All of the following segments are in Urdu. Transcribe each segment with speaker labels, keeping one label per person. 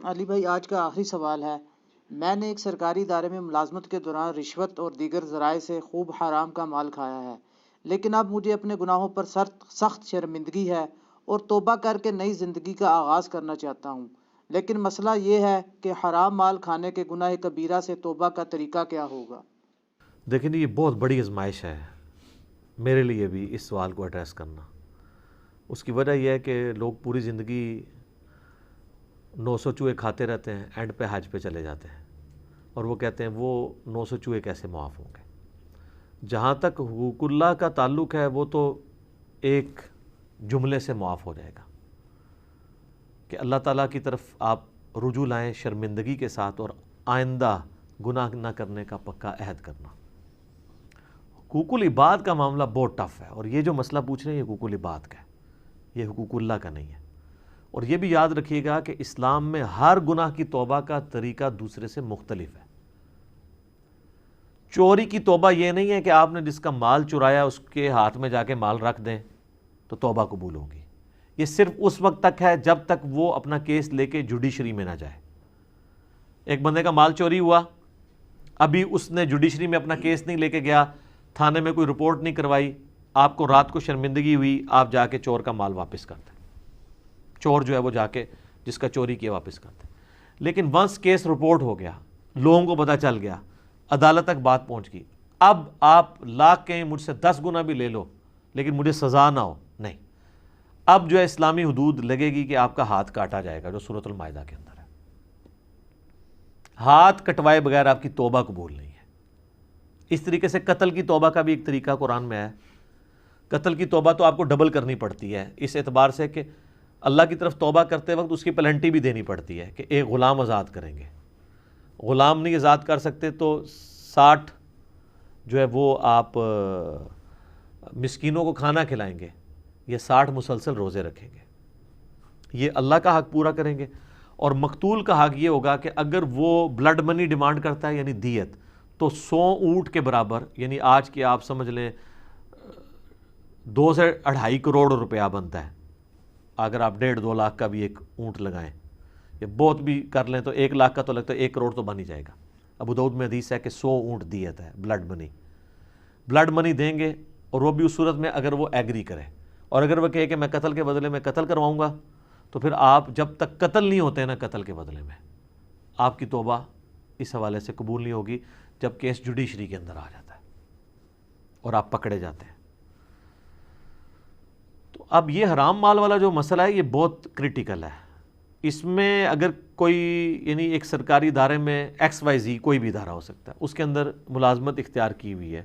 Speaker 1: علی بھائی، آج کا آخری سوال ہے۔ میں نے ایک سرکاری ادارے میں ملازمت کے دوران رشوت اور دیگر ذرائع سے خوب حرام کا مال کھایا ہے، لیکن اب مجھے اپنے گناہوں پر سخت شرمندگی ہے اور توبہ کر کے نئی زندگی کا آغاز کرنا چاہتا ہوں۔ لیکن مسئلہ یہ ہے کہ حرام مال کھانے کے گناہ کبیرہ سے توبہ کا طریقہ کیا ہوگا؟
Speaker 2: دیکھیں یہ بہت بڑی آزمائش ہے میرے لیے بھی اس سوال کو ایڈریس کرنا۔ اس کی وجہ یہ ہے کہ لوگ پوری زندگی 900 چوہے کھاتے رہتے ہیں، اینڈ پہ حج پہ چلے جاتے ہیں اور وہ کہتے ہیں وہ 900 چوہے کیسے معاف ہوں گے۔ جہاں تک حقوق اللہ کا تعلق ہے وہ تو ایک جملے سے معاف ہو جائے گا کہ اللہ تعالیٰ کی طرف آپ رجوع لائیں شرمندگی کے ساتھ اور آئندہ گناہ نہ کرنے کا پکا عہد کرنا۔ حقوق العباد کا معاملہ بہت ٹف ہے، اور یہ جو مسئلہ پوچھ رہے ہیں یہ حقوق العباد کا ہے، یہ حقوق اللہ کا نہیں ہے۔ اور یہ بھی یاد رکھیے گا کہ اسلام میں ہر گناہ کی توبہ کا طریقہ دوسرے سے مختلف ہے۔ چوری کی توبہ یہ نہیں ہے کہ آپ نے جس کا مال چرایا اس کے ہاتھ میں جا کے مال رکھ دیں تو توبہ قبول ہوگی۔ یہ صرف اس وقت تک ہے جب تک وہ اپنا کیس لے کے جوڈیشری میں نہ جائے۔ ایک بندے کا مال چوری ہوا، ابھی اس نے جوڈیشری میں اپنا کیس نہیں لے کے گیا، تھانے میں کوئی رپورٹ نہیں کروائی، آپ کو رات کو شرمندگی ہوئی، آپ جا کے چور کا مال واپس کرتے ہیں۔ چور جو ہے وہ جا کے جس کا چوری کیا واپس کرتے ہیں۔ لیکن ونس کیس رپورٹ ہو گیا، لوگوں کو پتہ چل گیا، عدالت تک بات پہنچ گئی، اب آپ لاکھ کہیں مجھ سے 10 گنا بھی لے لو لیکن مجھے سزا نہ ہو، نہیں، اب جو ہے اسلامی حدود لگے گی کہ آپ کا ہاتھ کاٹا جائے گا، جو سورۃ المائدہ کے اندر ہے۔ ہاتھ کٹوائے بغیر آپ کی توبہ قبول نہیں ہے۔ اس طریقے سے قتل کی توبہ کا بھی ایک طریقہ قرآن میں ہے۔ قتل کی توبہ تو آپ کو ڈبل کرنی پڑتی ہے، اس اعتبار سے کہ اللہ کی طرف توبہ کرتے وقت اس کی پلنٹی بھی دینی پڑتی ہے کہ ایک غلام آزاد کریں گے۔ غلام نہیں آزاد کر سکتے تو 60 جو ہے وہ آپ مسکینوں کو کھانا کھلائیں گے، یہ 60 مسلسل روزے رکھیں گے، یہ اللہ کا حق پورا کریں گے۔ اور مقتول کا حق یہ ہوگا کہ اگر وہ بلڈ منی ڈیمانڈ کرتا ہے یعنی دیت، تو 100 اونٹ کے برابر، یعنی آج کے آپ سمجھ لیں 2 سے 2.5 کروڑ روپیہ بنتا ہے۔ اگر آپ 1.5-2 لاکھ کا بھی ایک اونٹ لگائیں، یہ بہت بھی کر لیں تو 1 لاکھ کا تو لگتا ہے 1 کروڑ تو بن ہی جائے گا۔ ابو داؤد میں حدیث ہے کہ 100 اونٹ دیت ہے بلڈ منی دیں گے، اور وہ بھی اس صورت میں اگر وہ ایگری کرے، اور اگر وہ کہے کہ میں قتل کے بدلے میں قتل کرواؤں گا، تو پھر آپ جب تک قتل نہیں ہوتے نا قتل کے بدلے میں، آپ کی توبہ اس حوالے سے قبول نہیں ہوگی جب کیس جوڈیشری کے اندر آ جاتا ہے اور آپ پکڑے جاتے ہیں۔ تو اب یہ حرام مال والا جو مسئلہ ہے یہ بہت کریٹیکل ہے۔ اس میں اگر کوئی یعنی ایک سرکاری ادارے میں XYZ کوئی بھی ادارہ ہو سکتا ہے، اس کے اندر ملازمت اختیار کی ہوئی ہے،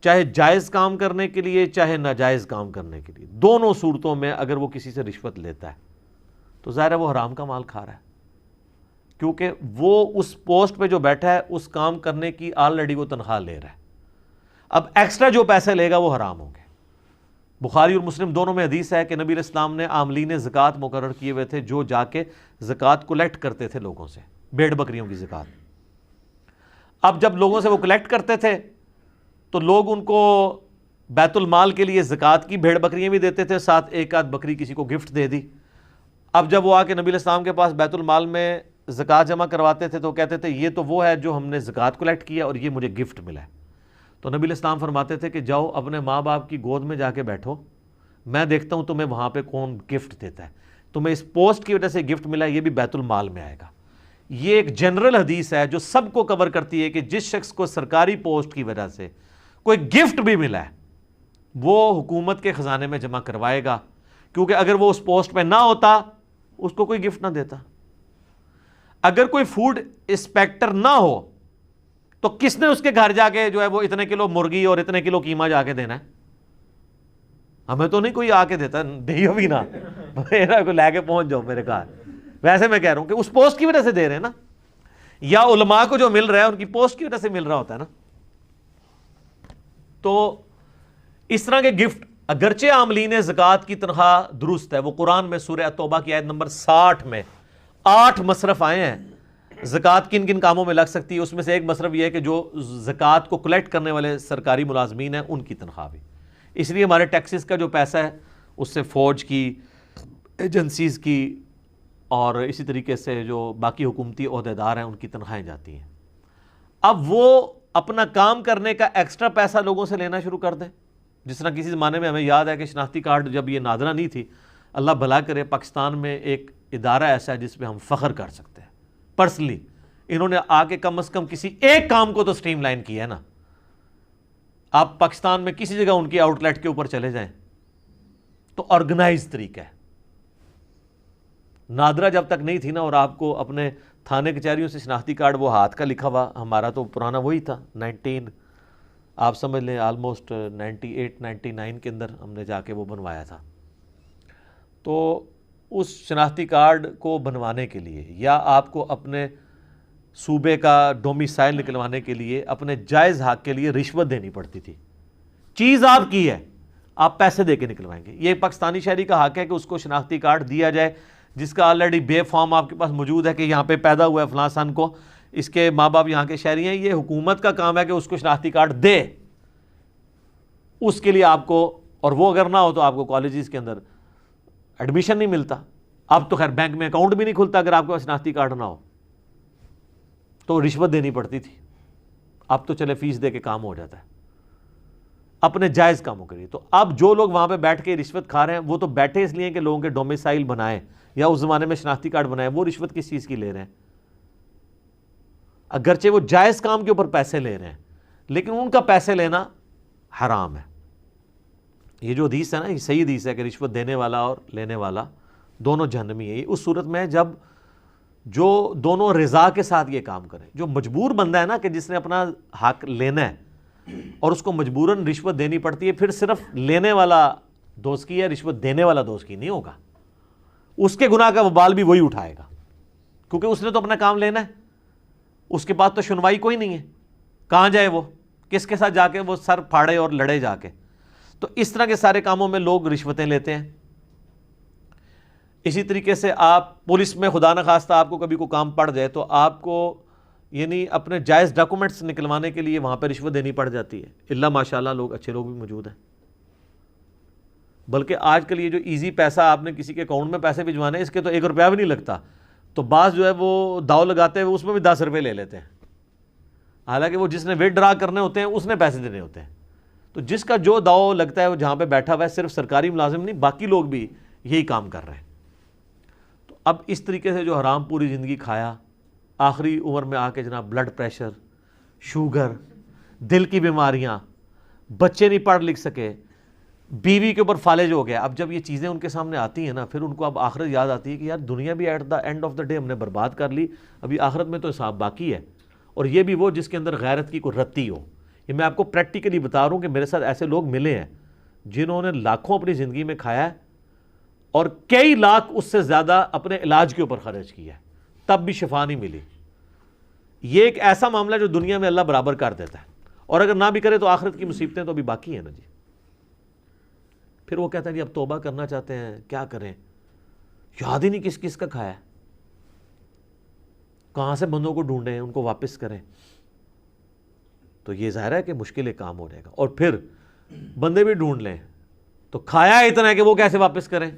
Speaker 2: چاہے جائز کام کرنے کے لیے چاہے ناجائز کام کرنے کے لیے، دونوں صورتوں میں اگر وہ کسی سے رشوت لیتا ہے تو ظاہر ہے وہ حرام کا مال کھا رہا ہے، کیونکہ وہ اس پوسٹ پہ جو بیٹھا ہے اس کام کرنے کی آلریڈی وہ تنخواہ لے رہا ہے۔ اب ایکسٹرا جو پیسے لے گا وہ حرام ہوں گے۔ بخاری اور مسلم دونوں میں حدیث ہے کہ نبی علیہ السلام نے عاملین زکوٰۃ مقرر کیے ہوئے تھے جو جا کے زکوٰۃ کلیکٹ کرتے تھے لوگوں سے، بھیڑ بکریوں کی زکوٰۃ۔ اب جب لوگوں سے وہ کلیکٹ کرتے تھے تو لوگ ان کو بیت المال کے لیے زکوٰۃ کی بھیڑ بکریاں بھی دیتے تھے، ساتھ ایک آدھ بکری کسی کو گفٹ دے دی۔ اب جب وہ آ کے نبی علیہ السلام کے پاس بیت المال میں زکوٰۃ جمع کرواتے تھے تو کہتے تھے یہ تو وہ ہے جو ہم نے زکوٰۃ کلیکٹ کیا اور یہ مجھے گفٹ ملا ہے۔ تو نبی علیہ السلام فرماتے تھے کہ جاؤ اپنے ماں باپ کی گود میں جا کے بیٹھو، میں دیکھتا ہوں تمہیں وہاں پہ کون گفٹ دیتا ہے، تمہیں اس پوسٹ کی وجہ سے گفٹ ملا ہے، یہ بھی بیت المال میں آئے گا۔ یہ ایک جنرل حدیث ہے جو سب کو کور کرتی ہے کہ جس شخص کو سرکاری پوسٹ کی وجہ سے کوئی گفٹ بھی ملا ہے وہ حکومت کے خزانے میں جمع کروائے گا، کیونکہ اگر وہ اس پوسٹ پہ نہ ہوتا اس کو کوئی گفٹ نہ دیتا۔ اگر کوئی فوڈ انسپیکٹر نہ ہو تو کس نے اس کے گھر جا کے جو ہے وہ اتنے کلو مرغی اور اتنے کلو قیمہ جا کے دینا ہے؟ ہمیں تو نہیں کوئی آ کے دیتا، دیو بھی نہ میرا کو لے کے پہنچ جاؤ میرے گھر۔ ویسے میں کہہ رہا ہوں کہ اس پوسٹ کی وجہ سے دے رہے ہیں نا، یا علماء کو جو مل رہا ہے ان کی پوسٹ کی وجہ سے مل رہا ہوتا ہے نا۔ تو اس طرح کے گفٹ اگرچہ عاملین زکوٰۃ کی تنخواہ درست ہے، وہ قرآن میں سورہ توبہ کی آیت نمبر 60 میں 8 مصرف آئے ہیں زکوٰۃ کن کن کاموں میں لگ سکتی ہے۔ اس میں سے ایک مصرف یہ ہے کہ جو زکوٰۃ کو کلیکٹ کرنے والے سرکاری ملازمین ہیں ان کی تنخواہ بھی۔ اس لیے ہمارے ٹیکسز کا جو پیسہ ہے اس سے فوج کی، ایجنسیز کی، اور اسی طریقے سے جو باقی حکومتی عہدیدار ہیں ان کی تنخواہیں جاتی ہیں. اب وہ اپنا کام کرنے کا ایکسٹرا پیسہ لوگوں سے لینا شروع کر دیں. جس طرح کسی زمانے میں ہمیں یاد ہے کہ شناختی کارڈ جب یہ نادرہ نہیں تھی, اللہ بھلا کرے پاکستان میں ایک ادارہ ایسا ہے جس پہ ہم فخر کر سکتے ہیں پرسنلی. انہوں نے آ کے کم از کم کسی ایک کام کو تو سٹریم لائن کیا ہے نا. آپ پاکستان میں کسی جگہ ان کی آؤٹ لیٹ کے اوپر چلے جائیں تو آرگنائز طریقہ ہے. نادرہ جب تک نہیں تھی نا, اور آپ کو اپنے تھانے کچہریوں سے شناختی کارڈ وہ ہاتھ کا لکھا ہوا, ہمارا تو پرانا وہی تھا 19 آپ سمجھ لیں آلموسٹ 98-99 کے اندر ہم نے جا کے وہ بنوایا تھا. تو اس شناختی کارڈ کو بنوانے کے لیے یا آپ کو اپنے صوبے کا ڈومیسائل نکلوانے کے لیے اپنے جائز حق کے لیے رشوت دینی پڑتی تھی. چیز آپ کی ہے, آپ پیسے دے کے نکلوائیں گے. یہ پاکستانی شہری کا حق ہے کہ اس کو شناختی کارڈ دیا جائے جس کا آلریڈی بے فارم آپ کے پاس موجود ہے کہ یہاں پہ پیدا ہوا ہے فلاں سن کو, اس کے ماں باپ یہاں کے شہری ہیں. یہ حکومت کا کام ہے کہ اس کو شناختی کارڈ دے. اس کے لیے آپ کو, اور وہ اگر نہ ہو تو آپ کو کالجز کے اندر ایڈمیشن نہیں ملتا. اب تو خیر بینک میں اکاؤنٹ بھی نہیں کھلتا اگر آپ کے پاس شناختی کارڈ نہ ہو, تو رشوت دینی پڑتی تھی. اب تو چلے فیس دے کے کام ہو جاتا ہے اپنے جائز کاموں کے لیے. تو اب جو لوگ وہاں پہ بیٹھ کے رشوت کھا رہے ہیں وہ تو بیٹھے اس لیے کہ لوگوں کے ڈومیسائل بنائیں یا اس زمانے میں شناختی کارڈ بنائیں. وہ رشوت کس چیز کی لے رہے ہیں؟ اگرچہ وہ جائز کام کے اوپر پیسے لے رہے ہیں لیکن ان کا پیسے لینا حرام ہے. یہ جو حدیث ہے نا, یہ صحیح حدیث ہے کہ رشوت دینے والا اور لینے والا دونوں جہنمی ہے. اس صورت میں جب جو دونوں رضا کے ساتھ یہ کام کریں, جو مجبور بندہ ہے نا کہ جس نے اپنا حق لینا ہے اور اس کو مجبوراً رشوت دینی پڑتی ہے, پھر صرف لینے والا دوست کی ہے, رشوت دینے والا دوست کی نہیں ہوگا. اس کے گناہ کا وبال بھی وہی اٹھائے گا کیونکہ اس نے تو اپنا کام لینا ہے. اس کے بعد تو سنوائی کوئی نہیں ہے, کہاں جائے وہ, کس کے ساتھ جا کے وہ سر پھاڑے اور لڑے جا کے. تو اس طرح کے سارے کاموں میں لوگ رشوتیں لیتے ہیں. اسی طریقے سے آپ پولیس میں خدا نخواستہ آپ کو کبھی کوئی کام پڑ جائے تو آپ کو یعنی اپنے جائز ڈاکومنٹس نکلوانے کے لیے وہاں پہ رشوت دینی پڑ جاتی ہے. اللہ ماشاءاللہ لوگ اچھے لوگ بھی موجود ہیں. بلکہ آج کل یہ جو ایزی پیسہ آپ نے کسی کے اکاؤنٹ میں پیسے بھجوانے ہیں, اس کے تو 1 روپیہ بھی نہیں لگتا. تو بعض جو ہے وہ داؤ لگاتے ہوئے اس میں بھی 10 روپے لے لیتے ہیں, حالانکہ وہ جس نے ویٹ ڈرا کرنے ہوتے ہیں اس نے پیسے دینے ہوتے ہیں. تو جس کا جو داؤ لگتا ہے وہ جہاں پہ بیٹھا ہوا ہے, صرف سرکاری ملازم نہیں باقی لوگ بھی یہی کام کر رہے ہیں. تو اب اس طریقے سے جو حرام پوری زندگی کھایا, آخری عمر میں آ کے جناب بلڈ پریشر, شوگر, دل کی بیماریاں, بچے نہیں پڑھ لکھ سکے, بیوی کے اوپر فالج ہو گیا. اب جب یہ چیزیں ان کے سامنے آتی ہیں نا, پھر ان کو اب آخرت یاد آتی ہے کہ یار دنیا بھی at the end of the day ہم نے برباد کر لی, ابھی آخرت میں تو حساب باقی ہے. اور یہ بھی وہ جس کے اندر غیرت کی کوئی رتی ہو. یہ میں آپ کو پریکٹیکلی بتا رہا ہوں کہ میرے ساتھ ایسے لوگ ملے ہیں جنہوں نے لاکھوں اپنی زندگی میں کھایا ہے اور کئی لاکھ اس سے زیادہ اپنے علاج کے اوپر خرچ کیا ہے, تب بھی شفا نہیں ملی. یہ ایک ایسا معاملہ ہے جو دنیا میں اللہ برابر کر دیتا ہے, اور اگر نہ بھی کرے تو آخرت کی مصیبتیں تو ابھی باقی ہیں نا جی. پھر وہ کہتا ہے جی اب توبہ کرنا چاہتے ہیں, کیا کریں, یاد ہی نہیں کس کس کا کھایا ہے, کہاں سے بندوں کو ڈھونڈیں, ان کو واپس کریں. تو یہ ظاہر ہے کہ مشکل کام ہو جائے گا. اور پھر بندے بھی ڈھونڈ لیں تو کھایا اتنا ہے کہ وہ کیسے واپس کریں,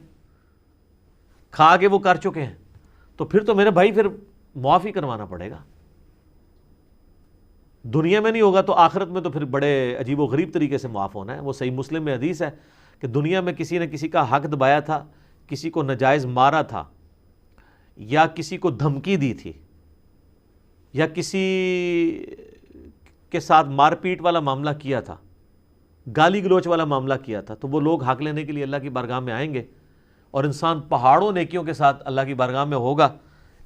Speaker 2: کھا کے وہ کر چکے ہیں. تو پھر تو میرے بھائی پھر معاف ہی کروانا پڑے گا. دنیا میں نہیں ہوگا تو آخرت میں تو پھر بڑے عجیب و غریب طریقے سے معاف ہونا ہے. وہ صحیح مسلم میں حدیث ہے کہ دنیا میں کسی نے کسی کا حق دبایا تھا, کسی کو ناجائز مارا تھا, یا کسی کو دھمکی دی تھی, یا کسی کے ساتھ مار پیٹ والا معاملہ کیا تھا, گالی گلوچ والا معاملہ کیا تھا, تو وہ لوگ حق لینے کے لیے اللہ کی بارگاہ میں آئیں گے اور انسان پہاڑوں نیکیوں کے ساتھ اللہ کی بارگاہ میں ہوگا.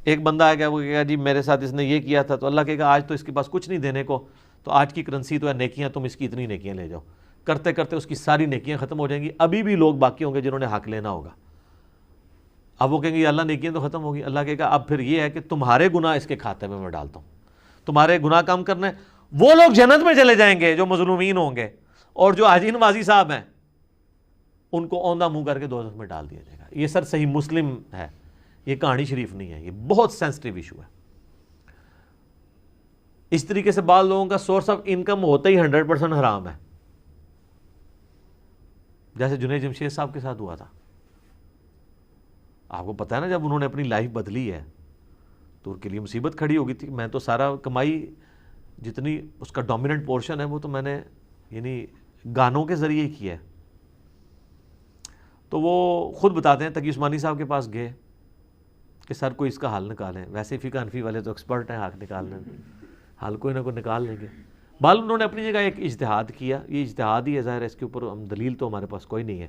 Speaker 2: ایک بندہ آئے گا, وہ کہے گا جی میرے ساتھ اس نے یہ کیا تھا, تو اللہ کہے گا آج تو اس کے پاس کچھ نہیں دینے کو, تو آج کی کرنسی تو ہے نیکیاں, تم اس کی اتنی نیکیاں لے جاؤ. کرتے کرتے اس کی ساری نیکیاں ختم ہو جائیں گی. ابھی بھی لوگ باقی ہوں گے جنہوں نے حق لینا ہوگا. اب وہ کہیں گے اللہ نیکیاں تو ختم ہوگی. اللہ کہے گا اب پھر یہ ہے کہ تمہارے گناہ اس کے کھاتے میں ڈالتا ہوں, تمہارے گناہ کام کرنا ہے. وہ لوگ جنت میں چلے جائیں گے جو مظلومین ہوں گے, اور جو حاجی نوازی صاحب ہیں ان کو اوندھا منہ کر کے دوزخ میں ڈال دیا جائے گا. یہ سر صحیح مسلم ہے, یہ کہانی شریف نہیں ہے. یہ بہت سینسٹیو ایشو ہے. اس طریقے سے بعض لوگوں کا سورس آف انکم ہوتا ہی 100% حرام ہے, جیسے جنید جمشید صاحب کے ساتھ ہوا تھا. آپ کو پتہ ہے نا جب انہوں نے اپنی لائف بدلی ہے تو ان کے لیے مصیبت کھڑی ہو گئی تھی. میں تو سارا کمائی جتنی اس کا ڈومیننٹ پورشن ہے وہ تو میں نے یعنی گانوں کے ذریعے ہی کیا ہے. تو وہ خود بتاتے ہیں تقی عثمانی صاحب کے پاس گئے کہ سر کوئی اس کا حل نکالیں. ویسے فقہ حنفی والے تو ایکسپرٹ ہیں حق نکالنے میں, حل کوئی نہ کوئی نکال لیں گے. بال انہوں نے اپنی جگہ ایک اجتہاد کیا, یہ اجتہاد ہی ہے, ظاہر ہے اس کے اوپر ہم دلیل تو ہمارے پاس کوئی نہیں ہے.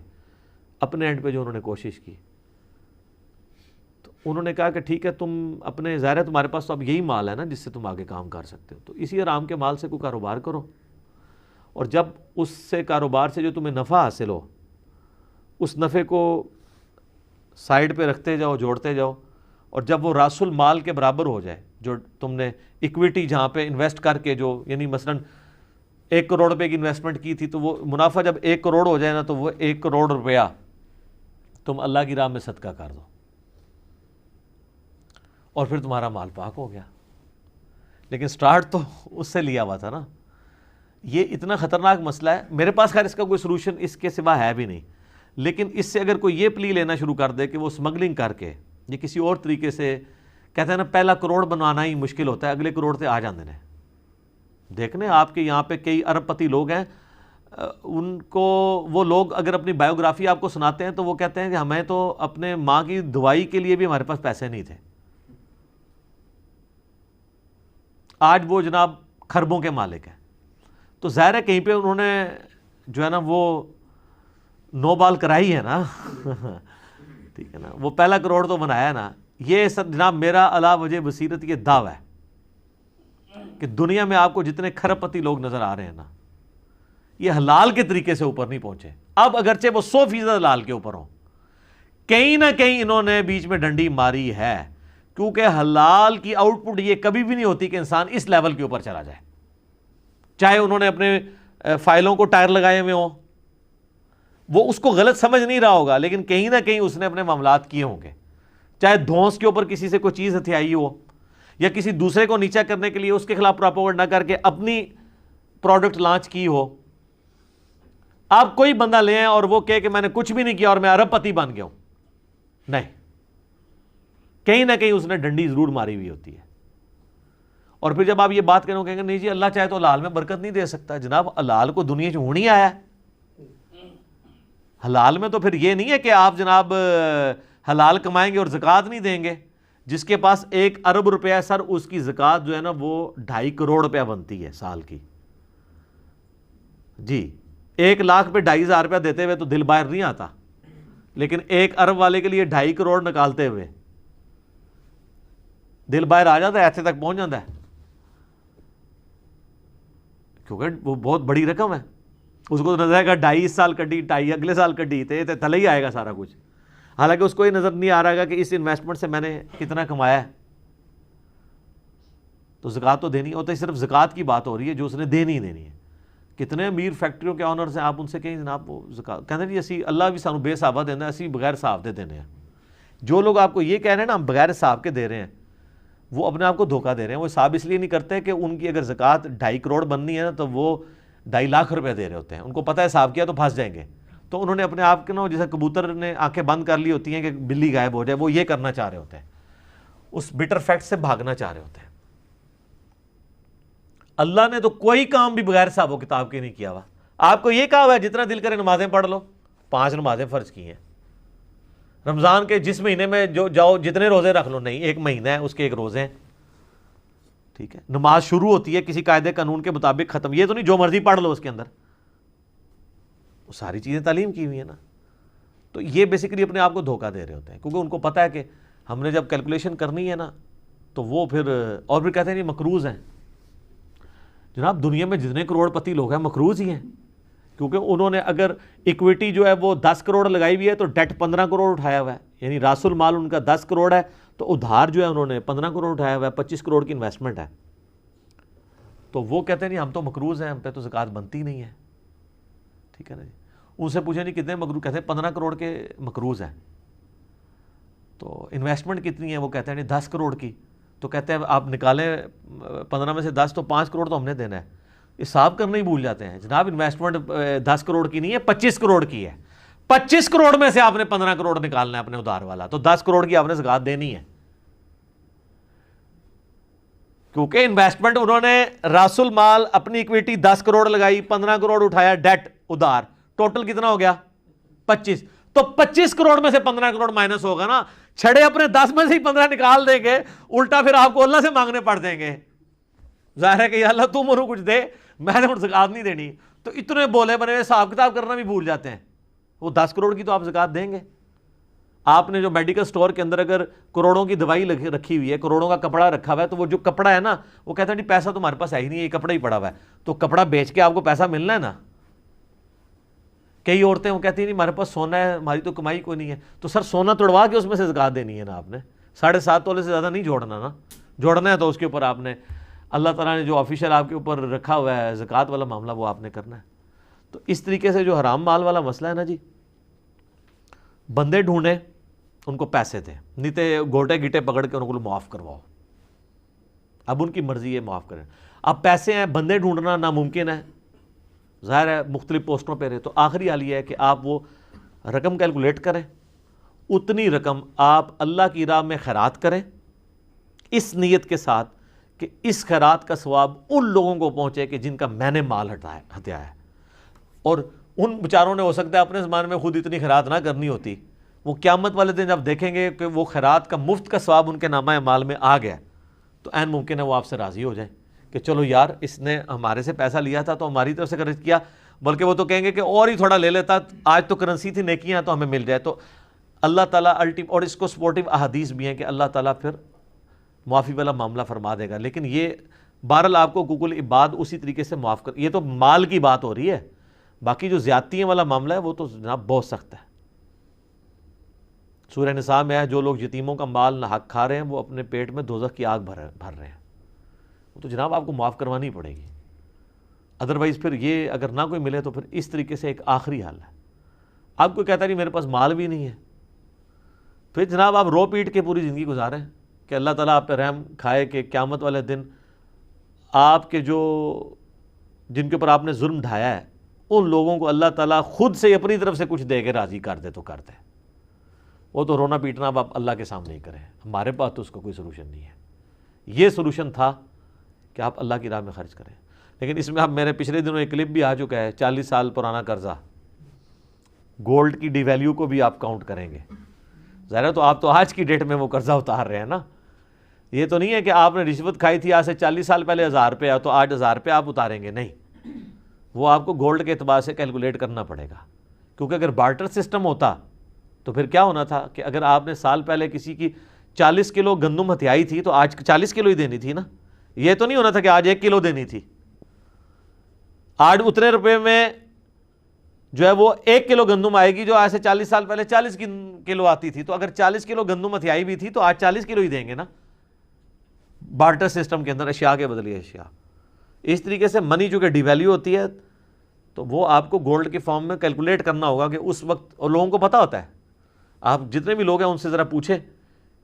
Speaker 2: اپنے اینڈ پہ جو انہوں نے کوشش کی تو انہوں نے کہا کہ ٹھیک ہے تم اپنے, ظاہر ہے تمہارے پاس تو اب یہی مال ہے نا جس سے تم آگے کام کر سکتے ہو, تو اسی حرام کے مال سے کوئی کاروبار کرو, اور جب اس سے کاروبار سے جو تمہیں نفع حاصل ہو اس نفع کو سائڈ پہ رکھتے جاؤ, جوڑتے جاؤ, اور جب وہ راس المال کے برابر ہو جائے جو تم نے ایکویٹی جہاں پہ انویسٹ کر کے جو یعنی مثلا 1 کروڑ روپے کی انویسٹمنٹ کی تھی تو وہ منافع جب 1 کروڑ ہو جائے نا تو وہ 1 کروڑ روپیہ تم اللہ کی راہ میں صدقہ کر دو اور پھر تمہارا مال پاک ہو گیا. لیکن سٹارٹ تو اس سے لیا ہوا تھا نا. یہ اتنا خطرناک مسئلہ ہے, میرے پاس خیر اس کا کوئی سلوشن اس کے سوا ہے بھی نہیں, لیکن اس سے اگر کوئی یہ پلی لینا شروع کر دے کہ وہ سمگلنگ کر کے یہ کسی اور طریقے سے, کہتے ہیں نا پہلا کروڑ بنوانا ہی مشکل ہوتا ہے, اگلے کروڑ سے آ جاندے ہیں. دیکھنے آپ کے یہاں پہ کئی ارب پتی لوگ ہیں, ان کو وہ لوگ اگر اپنی بایوگرافی آپ کو سناتے ہیں تو وہ کہتے ہیں کہ ہمیں تو اپنے ماں کی دوائی کے لیے بھی ہمارے پاس پیسے نہیں تھے. آج وہ جناب خربوں کے مالک ہیں. تو ظاہر ہے کہیں پہ انہوں نے جو ہے نا وہ نو بال کرائی ہے نا ٹھیک ہے نا, وہ پہلا کروڑ تو بنایا نا. یہ سر جناب میرا علا وجہ بصیرت یہ دعویٰ ہے کہ دنیا میں آپ کو جتنے کھرب پتی لوگ نظر آ رہے ہیں نا یہ حلال کے طریقے سے اوپر نہیں پہنچے. اب اگرچہ وہ 100% حلال کے اوپر ہوں, کہیں نہ کہیں انہوں نے بیچ میں ڈنڈی ماری ہے, کیونکہ حلال کی آؤٹ پٹ یہ کبھی بھی نہیں ہوتی کہ انسان اس لیول کے اوپر چلا جائے. چاہے انہوں نے اپنے فائلوں کو ٹائر لگائے ہوئے ہوں, وہ اس کو غلط سمجھ نہیں رہا ہوگا, لیکن کہیں نہ کہیں اس نے اپنے معاملات کیے ہوں گے. چاہے دھونس کے اوپر کسی سے کوئی چیز ہتھیائی ہو, یا کسی دوسرے کو نیچا کرنے کے لیے اس کے خلاف پروپیگنڈا کر کے اپنی پروڈکٹ لانچ کی ہو. آپ کوئی بندہ لیں اور وہ کہے کہ میں نے کچھ بھی نہیں کیا اور میں ارب پتی بن گیا ہوں, نہیں, کہیں نہ کہیں اس نے ڈنڈی ضرور ماری ہوئی ہوتی ہے. اور پھر جب آپ یہ بات کریں گے نہیں جی اللہ چاہے تو حلال میں برکت نہیں دے سکتا. جناب حلال کو دنیا سے ہونی آیا ہے. حلال میں تو پھر یہ نہیں ہے کہ آپ جناب حلال کمائیں گے اور زکوٰۃ نہیں دیں گے. جس کے پاس 1 ارب روپیہ ہے سر, اس کی زکوٰۃ جو ہے نا وہ 2.5 کروڑ روپیہ بنتی ہے سال کی. جی 1 لاکھ پہ 2,500 روپیہ دیتے ہوئے تو دل باہر نہیں آتا, لیکن 1 ارب والے کے لیے 2.5 کروڑ نکالتے ہوئے دل باہر آ جاتا ہے, ایسے تک پہنچ جاتا ہے, کیونکہ وہ بہت بڑی رقم ہے. اس کو نظر آئے گا 2.5 سال کٹی, 2.5 اگلے سال کٹی, تلے ہی آئے گا سارا کچھ. حالانکہ اس کو یہ نظر نہیں آ رہا کہ اس انویسٹمنٹ سے میں نے کتنا کمایا ہے. تو زکوٰۃ تو دینی ہوتا ہے, صرف زکوٰۃ کی بات ہو رہی ہے جو اس نے دینی ہی دینی ہے. کتنے امیر فیکٹریوں کے آنرز ہیں, آپ ان سے کہیں جناب وہ زکوٰۃ کہتے ہیں جی اسی اللہ بھی سانو بے حسابہ دینا ہے, اسی بغیر حساب دے دینے ہیں. جو لوگ آپ کو یہ کہہ رہے ہیں نا ہم بغیر حساب کے دے رہے ہیں, وہ اپنے آپ کو دھوکہ دے رہے ہیں. وہ حساب اس لیے نہیں کرتے کہ ان کی اگر زکوٰۃ 2.5 کروڑ بننی ہے نا تو وہ 2.5 لاکھ روپے دے رہے ہوتے ہیں. ان کو پتہ ہے حساب کیا تو پھنس جائیں گے, تو انہوں نے اپنے آپ کے نا جیسے کبوتر نے آنکھیں بند کر لی ہوتی ہیں کہ بلی غائب ہو جائے, وہ یہ کرنا چاہ رہے ہوتے ہیں, اس بٹر فیکٹ سے بھاگنا چاہ رہے ہوتے ہیں. اللہ نے تو کوئی کام بھی بغیر حساب و کتاب کے نہیں کیا ہوا. آپ کو یہ کہا ہوا ہے جتنا دل کرے نمازیں پڑھ لو, 5 نمازیں فرض کی ہیں. رمضان کے جس مہینے میں جو جاؤ جتنے روزے رکھ لو, نہیں, 1 مہینہ ہے اس کے 1 روزے ہیں, ٹھیک ہے. نماز شروع ہوتی ہے کسی قاعدے قانون کے مطابق, ختم, یہ تو نہیں جو مرضی پڑھ لو اس کے اندر. وہ ساری چیزیں تعلیم کی ہوئی ہیں نا. تو یہ بیسیکلی اپنے آپ کو دھوکہ دے رہے ہوتے ہیں, کیونکہ ان کو پتہ ہے کہ ہم نے جب کیلکولیشن کرنی ہے نا تو وہ پھر اور پھر کہتے ہیں یہ مقروض ہیں. جناب دنیا میں جتنے کروڑ پتی لوگ ہیں مقروض ہی ہیں, کیونکہ انہوں نے اگر ایکویٹی جو ہے وہ 10 کروڑ لگائی ہوئی ہے تو ڈیٹ 15 کروڑ اٹھایا ہوا ہے, یعنی راس المال ان کا 10 کروڑ ہے تو ادھار جو ہے انہوں نے 15 کروڑ اٹھایا ہوا ہے, 25 کروڑ کی انویسٹمنٹ ہے. تو وہ کہتے ہیں نہیں ہم تو مقروض ہیں, ہم پہ تو زکوٰۃ بنتی نہیں ہے, ٹھیک ہے نا جی. ان سے پوچھیں نہیں کتنے مقروض, کہتے ہیں 15 کروڑ کے مقروض ہیں. تو انویسٹمنٹ کتنی ہے, وہ کہتے ہیں 10 کروڑ کی. تو کہتے ہیں آپ نکالیں 15 میں سے 10 تو 5 کروڑ تو ہم نے دینا ہے. حساب کرنا ہی بھول جاتے ہیں. جناب انویسٹمنٹ 10 کروڑ کی نہیں ہے, 25 کروڑ کی ہے. 25 کروڑ میں سے آپ نے 15 کروڑ نکالنا ہے اپنے ادھار والا, تو 10 کروڑ کی آپ نے زکات دینی ہے, کیونکہ انویسٹمنٹ انہوں نے راس المال اپنی اکویٹی 10 کروڑ لگائی, 15 کروڑ اٹھایا ڈیٹ ادھار, ٹوٹل کتنا ہو گیا 25. تو 25 کروڑ میں سے 15 کروڑ مائنس ہوگا نا, چھڑے اپنے 10 میں سے ہی 15 نکال دیں گے, الٹا پھر آپ کو اللہ سے مانگنے پڑ دیں گے. ظاہر ہے کہ یا اللہ تو منو کچھ دے, میں نے زکات نہیں دینی. تو اتنے بولے بنے حساب کتاب کرنا بھی بھول جاتے ہیں. وہ 10 کروڑ کی تو آپ زکات دیں گے. آپ نے جو میڈیکل سٹور کے اندر اگر کروڑوں کی دوائی رکھی ہوئی ہے, کروڑوں کا کپڑا رکھا ہوا ہے, تو وہ جو کپڑا ہے نا, وہ کہتا ہے نہیں پیسہ تمہارے پاس ہے ہی نہیں, یہ کپڑا ہی پڑا ہوا ہے, تو کپڑا بیچ کے آپ کو پیسہ ملنا ہے نا. کئی عورتیں وہ کہتی ہیں نہیں ہمارے پاس سونا ہے, ہماری تو کمائی کوئی نہیں ہے. تو سر سونا توڑوا کے اس میں سے زکات دینی ہے نا آپ نے, 7.5 تولے سے زیادہ نہیں جوڑنا نا. جوڑنا ہے تو اس کے اوپر آپ نے اللہ تعالیٰ نے جو آفیشیل آپ کے اوپر رکھا ہوا ہے زکات والا معاملہ, وہ آپ نے کرنا ہے. تو اس طریقے سے جو حرام مال والا مسئلہ ہے نا جی, بندے ڈھونڈیں, ان کو پیسے دیں, نہیں تے گوٹے گیٹے پکڑ کے ان کو معاف کرواؤ. اب ان کی مرضی ہے معاف کریں. اب پیسے ہیں, بندے ڈھونڈنا ناممکن ہے, ظاہر ہے مختلف پوسٹوں پہ رہے. تو آخری حال یہ ہے کہ آپ وہ رقم کیلکولیٹ کریں, اتنی رقم آپ اللہ کی راہ میں خیرات کریں, اس نیت کے ساتھ کہ اس خیرات کا ثواب ان لوگوں کو پہنچے کہ جن کا میں نے مال ہتیا ہے. اور ان بیچاروں نے ہو سکتا ہے اپنے زمانے میں خود اتنی خیرات نہ کرنی ہوتی, وہ قیامت والے دن جب دیکھیں گے کہ وہ خیرات کا مفت کا ثواب ان کے نامہ اعمال میں آ گیا, تو عین ممکن ہے وہ آپ سے راضی ہو جائیں کہ چلو یار اس نے ہمارے سے پیسہ لیا تھا تو ہماری طرف سے خرچ کیا, بلکہ وہ تو کہیں گے کہ اور ہی تھوڑا لے لیتا, آج تو کرنسی تھی نیکیاں تو ہمیں مل جائے. تو اللہ تعالیٰ اور اس کو سپورٹیو احادیث بھی ہیں کہ اللہ تعالیٰ پھر معافی والا معاملہ فرما دے گا. لیکن یہ بہرحال آپ کو کل عباد اسی طریقے سے معاف کر, یہ تو مال کی بات ہو رہی ہے, باقی جو زیادتیوں والا معاملہ ہے وہ تو جناب بہت سخت ہے. سورہ نساء میں ہے جو لوگ یتیموں کا مال ناحق کھا رہے ہیں وہ اپنے پیٹ میں دوزخ کی آگ بھر رہے ہیں. وہ تو جناب آپ کو معاف کروانی پڑے گی, ادروائز پھر یہ اگر نہ کوئی ملے تو پھر اس طریقے سے ایک آخری حل ہے. آپ کو کہتا نہیں میرے پاس مال بھی نہیں ہے, پھر جناب آپ رو پیٹ کے پوری زندگی گزاریں کہ اللہ تعالیٰ آپ پہ رحم کھائے کہ قیامت والے دن آپ کے جن کے اوپر آپ نے ظلم ڈھایا ہے ان لوگوں کو اللہ تعالیٰ خود سے اپنی طرف سے کچھ دے کے راضی کر دے تو کر دے. وہ تو رونا پیٹنا اب آپ اللہ کے سامنے ہی کریں, ہمارے پاس تو اس کا کوئی سلوشن نہیں ہے. یہ سلوشن تھا کہ آپ اللہ کی راہ میں خرچ کریں. لیکن اس میں اب میرے پچھلے دنوں ایک کلپ بھی آ چکا ہے, 40 سال پرانا قرضہ, گولڈ کی ڈی ویلیو کو بھی آپ کاؤنٹ کریں گے. ظاہر ہے تو آپ تو آج کی ڈیٹ میں وہ قرضہ اتار رہے ہیں نا. یہ تو نہیں ہے کہ آپ نے رشوت کھائی تھی آج سے 40 سال پہلے 1000 روپیہ تو آج 1000 روپیہ آپ اتاریں گے, نہیں. وہ آپ کو گولڈ کے اعتبار سے کیلکولیٹ کرنا پڑے گا, کیونکہ اگر بارٹر سسٹم ہوتا تو پھر کیا ہونا تھا کہ اگر آپ نے سال پہلے کسی کی 40 کلو گندم ہتھیائی تھی تو آج 40 کلو ہی دینی تھی نا. یہ تو نہیں ہونا تھا کہ آج 1 کلو دینی تھی. آج اتنے روپے میں جو ہے وہ 1 کلو گندم آئے گی جو آج سے 40 سال پہلے 40 کلو آتی تھی. تو اگر 40 کلو گندم ہتھیائی بھی تھی تو آج 40 کلو ہی دیں گے نا. بارٹر سسٹم کے اندر اشیاء کے بدلے اشیاء. اس طریقے سے منی چونکہ ڈی ویلیو ہوتی ہے تو وہ آپ کو گولڈ کے فارم میں کیلکولیٹ کرنا ہوگا کہ اس وقت, اور لوگوں کو پتہ ہوتا ہے, آپ جتنے بھی لوگ ہیں ان سے ذرا پوچھیں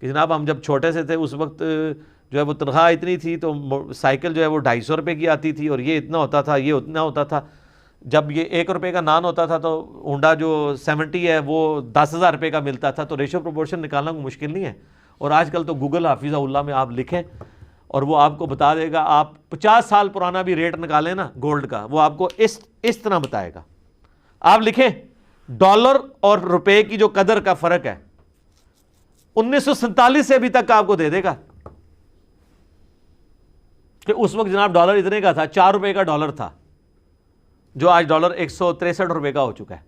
Speaker 2: کہ جناب ہم جب چھوٹے سے تھے اس وقت جو ہے وہ تنخواہ اتنی تھی تو سائیکل جو ہے وہ 250 روپے کی آتی تھی اور یہ اتنا ہوتا تھا, یہ اتنا ہوتا تھا. جب یہ 1 روپے کا نان ہوتا تھا تو ہونڈا جو 70 ہے وہ 10,000 روپے کا ملتا تھا. تو ریشو پروپورشن نکالنا کوئی مشکل نہیں ہے. اور آج کل تو گوگل حافظہ اللہ میں آپ لکھیں اور وہ آپ کو بتا دے گا. آپ 50 سال پرانا بھی ریٹ نکالیں نا گولڈ کا, وہ آپ کو اس طرح بتائے گا. آپ لکھیں ڈالر اور روپے کی جو قدر کا فرق ہے 1947 سے ابھی تک آپ کو دے دے گا کہ اس وقت جناب ڈالر اتنے کا تھا, 4 روپے کا ڈالر تھا جو آج ڈالر 163 روپے کا ہو چکا ہے.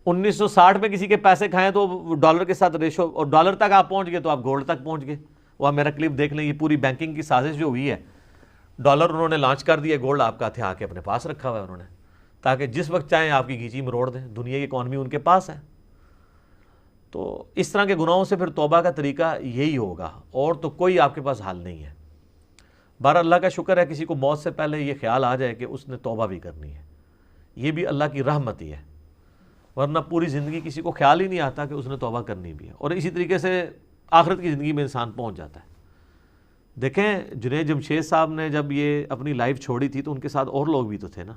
Speaker 2: 1960 میں کسی کے پیسے کھائیں تو ڈالر کے ساتھ ریشو, اور ڈالر تک آپ پہنچ گئے تو آپ گولڈ تک پہنچ گئے. وہ آپ میرا کلپ دیکھ لیں, یہ پوری بینکنگ کی سازش جو ہوئی ہے, ڈالر انہوں نے لانچ کر دیا, گولڈ آپ کا ہتھیار کے اپنے پاس رکھا ہوا ہے انہوں نے, تاکہ جس وقت چاہیں آپ کی گھیچی مروڑ دیں. دنیا کی اکانومی ان کے پاس ہے. تو اس طرح کے گناہوں سے پھر توبہ کا طریقہ یہی ہوگا, اور تو کوئی آپ کے پاس حل نہیں ہے. بہر اللہ کا شکر ہے کسی کو موت سے پہلے یہ خیال آ جائے کہ اس نے توبہ بھی کرنی ہے, یہ بھی اللہ کی رحمت ہی ہے. ورنہ پوری زندگی کسی کو خیال ہی نہیں آتا کہ اس نے توبہ کرنی بھی ہے. اور اسی طریقے سے آخرت کی زندگی میں انسان پہنچ جاتا ہے. دیکھیں جنید جمشید صاحب نے جب یہ اپنی لائف چھوڑی تھی تو ان کے ساتھ اور لوگ بھی تو تھے نا.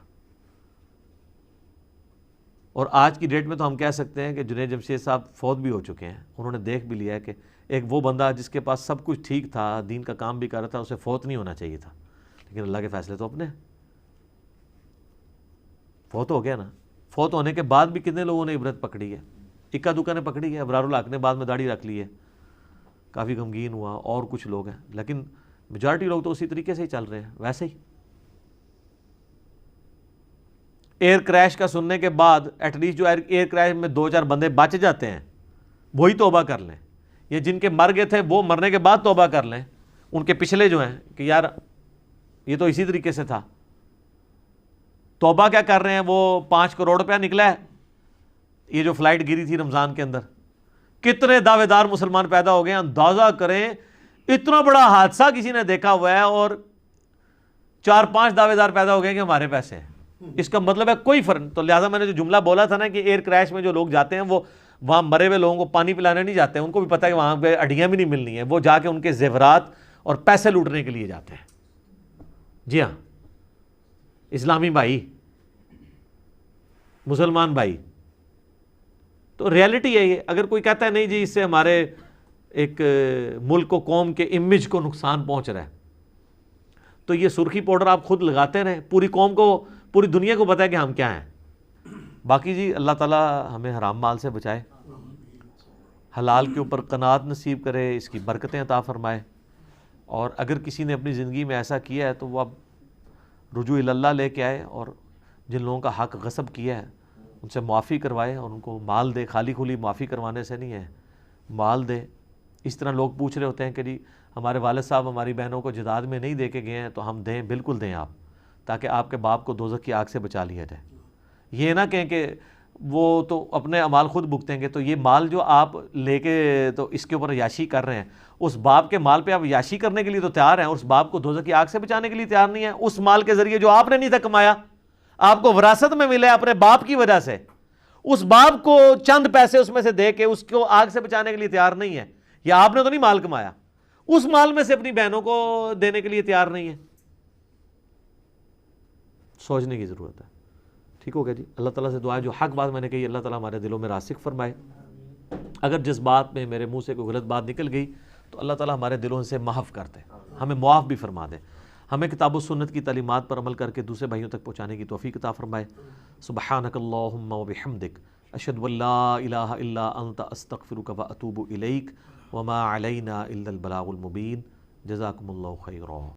Speaker 2: اور آج کی ڈیٹ میں تو ہم کہہ سکتے ہیں کہ جنید جمشید صاحب فوت بھی ہو چکے ہیں. انہوں نے دیکھ بھی لیا ہے کہ ایک وہ بندہ جس کے پاس سب کچھ ٹھیک تھا, دین کا کام بھی کر رہا تھا, اسے فوت نہیں ہونا چاہیے تھا, لیکن اللہ کے فیصلے تو اپنے. فوت ہو گیا نا. فوت ہونے کے بعد بھی کتنے لوگوں نے عبرت پکڑی ہے, اکا دکا نے پکڑی ہے. ابرار الحق نے بعد میں داڑھی رکھ لی ہے, کافی غمگین ہوا, اور کچھ لوگ ہیں, لیکن میجارٹی لوگ تو اسی طریقے سے ہی چل رہے ہیں ویسے ہی. ایئر کریش کا سننے کے بعد ایٹ لیسٹ جو ایئر کریش میں 2-4 بندے بچ جاتے ہیں وہی توبہ کر لیں, یا جن کے مر گئے تھے وہ مرنے کے بعد توبہ کر لیں, ان کے پچھلے جو ہیں کہ یار یہ تو اسی طریقے سے تھا. توبہ کیا کر رہے ہیں, وہ 5 کروڑ روپیہ نکلا ہے, یہ جو فلائٹ گری تھی رمضان کے اندر, کتنے دعوے دار مسلمان پیدا ہو گئے ہیں. اندازہ کریں اتنا بڑا حادثہ کسی نے دیکھا ہوا ہے اور 4-5 دعوے دار پیدا ہو گئے کہ ہمارے پیسے ہیں. اس کا مطلب ہے کوئی فرق. تو لہٰذا میں نے جو جملہ بولا تھا نا کہ ایئر کریش میں جو لوگ جاتے ہیں وہ وہاں مرے ہوئے لوگوں کو پانی پلانے نہیں جاتے ہیں, ان کو بھی پتہ ہے کہ وہاں پہ ہڈیاں بھی نہیں ملنی ہیں, وہ جا کے ان کے زیورات اور پیسے لوٹنے کے لیے جاتے ہیں. جی ہاں اسلامی بھائی, مسلمان بھائی, تو ریالٹی ہے یہ. اگر کوئی کہتا ہے نہیں جی اس سے ہمارے ایک ملک و قوم کے امیج کو نقصان پہنچ رہا ہے, تو یہ سرخی پاؤڈر آپ خود لگاتے رہیں, پوری قوم کو, پوری دنیا کو پتہ ہے کہ ہم کیا ہیں. باقی جی اللہ تعالیٰ ہمیں حرام مال سے بچائے, حلال کے اوپر قناعت نصیب کرے, اس کی برکتیں عطا فرمائے. اور اگر کسی نے اپنی زندگی میں ایسا کیا ہے تو وہ اب رجوع اللہ لے کے آئے, اور جن لوگوں کا حق غصب کیا ہے ان سے معافی کروائے اور ان کو مال دے. خالی کھلی معافی کروانے سے نہیں ہے, مال دے. اس طرح لوگ پوچھ رہے ہوتے ہیں کہ جی ہمارے والد صاحب ہماری بہنوں کو جداد میں نہیں دے کے گئے ہیں, تو ہم دیں. بالکل دیں آپ, تاکہ آپ کے باپ کو دوزخ کی آگ سے بچا لیا جائے. یہ نہ کہیں کہ وہ تو اپنے اعمال خود بھگتیں گے, تو یہ مال جو آپ لے کے تو اس کے اوپر عیاشی کر رہے ہیں, اس باپ کے مال پہ آپ عیاشی کرنے کے لیے تو تیار ہیں, اس باپ کو دوزخ کی آگ سے بچانے کے لیے تیار نہیں ہے. اس مال کے ذریعے جو آپ نے نہیں تھا کمایا, آپ کو وراثت میں ملے اپنے باپ کی وجہ سے, اس باپ کو چند پیسے اس میں سے دے کے اس کو آگ سے بچانے کے لیے تیار نہیں ہے. یا آپ نے تو نہیں مال کمایا, اس مال میں سے اپنی بہنوں کو دینے کے لیے تیار نہیں ہے. سوچنے کی ضرورت ہے. ٹھیک ہو گیا جی. اللہ تعالیٰ سے دعا ہے جو حق بات میں نے کہی اللہ تعالیٰ ہمارے دلوں میں راسخ فرمائے. اگر جس بات میں میرے منہ سے کوئی غلط بات نکل گئی تو اللہ تعالیٰ ہمارے دلوں سے محف کر دے, ہمیں معاف بھی فرما دے. ہمیں کتاب و سنت کی تعلیمات پر عمل کر کے دوسرے بھائیوں تک پہنچانے کی توفیق عطا فرمائے. سبحانک اللہم و بحمدک, اشہد ان لا الہ الا انت, استغفرک و اتوب الیک, وما علینا الا البلاغ المبین. جزاکم اللہ خیرا.